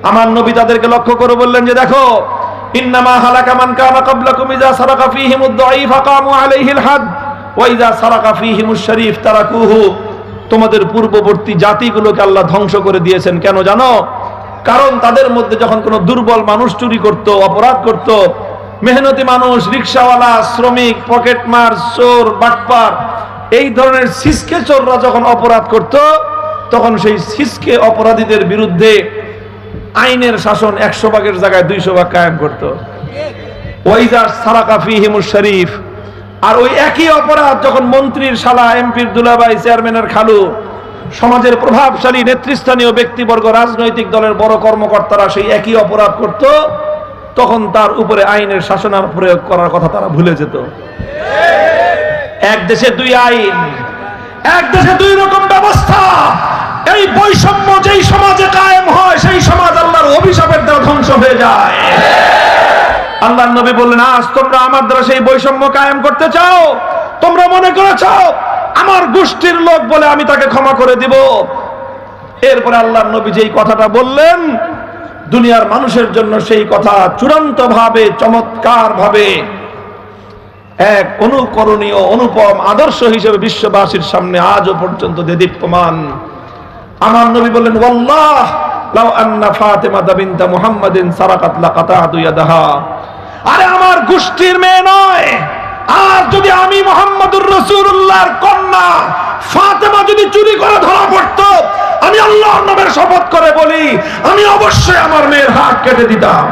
আমার নবী তাদেরকে লক্ষ্য করে বললেন যে দেখো, ইন্নামা হালাকা মান কানা ক্বাবলাকুম ইযা সারাকা ফীহিমুদ দাঈফ ফাকামু আলাইহিল হাদ ওয়া ইযা সারাকা ফীহিমুশ শরীফ তারাকুহু। তোমাদের পূর্ববর্তী জাতিগুলোকে আল্লাহ ধ্বংস করে দিয়েছেন। কেন জানো? কারণ তাদের মধ্যে যখন কোনো দুর্বল মানুষ চুরি করত, অপরাধ করত, মেহনতি মানুষ, রিকশাওয়ালা, শ্রমিক, পকেটমার, চোর, বাটপার, এই ধরনের সিসকে চোররা যখন অপরাধ করত, তখন সেই সিসকে অপরাধীদের বিরুদ্ধে আইনের শাসন 100 ভাগের জায়গায় 200 ভাগ কায়েম করত। ওয়াইজা সারাকা ফীহিমুশ শরীফ। আর ওই একই অপরাধ যখন মন্ত্রীর শালা, এমপির দুলাভাই, চেয়ারম্যানের খালু, সমাজের প্রভাবশালী নেতৃস্থানীয় ব্যক্তিবর্গ, রাজনৈতিক দলের বড় কর্মকর্তারা সেই একই অপরাধ করত, তখন তার উপরে আইনের শাসনার প্রয়োগ করার কথা তারা ভুলে যেত। এক দেশে দুই আইন, এক দেশে দুই রকম ব্যবস্থা। এই বৈষম্য যেই সমাজে কায়েম হয়, সেই সমাজ আল্লাহর অভিশাপের দ্বারা ধ্বংস হয়ে যায়। আল্লাহর নবী বললেন, আজ তোমরা আমার দ্বারা সেই বৈষম্য কায়েম করতে চাও? তোমরা মনে করেছো আমার গোষ্ঠীর লোক বলে আমি তাকে ক্ষমা করে দিব? এরপরে আল্লাহর নবী যেই কথাটা বললেন, দুনিয়ার মানুষের জন্য সেই কথা চূড়ান্ত ভাবে, চমৎকার ভাবে এক অনুকরণীয়, অনুপম আদর্শ হিসেবে বিশ্ববাসীর সামনে আজও পর্যন্ত দেদীপ্যমান। আমার নবী বললেন, ওয়াল্লাহ লাউ আন্না ফাতিমা বিনতা মুহাম্মাদিন সারাকাত লাকাতাতু ইয়াদাহা। আরে আমার গোষ্ঠীর মেয়ে নয়, আর যদি আমি মুহাম্মদুর রাসূলুল্লাহর কন্যা ফাতেমা যদি চুরি করে ধরা পড়তো, আমি আল্লাহর নামের শপথ করে বলি, আমি অবশ্যই আমার মেয়ের হাত কেটে দিতাম।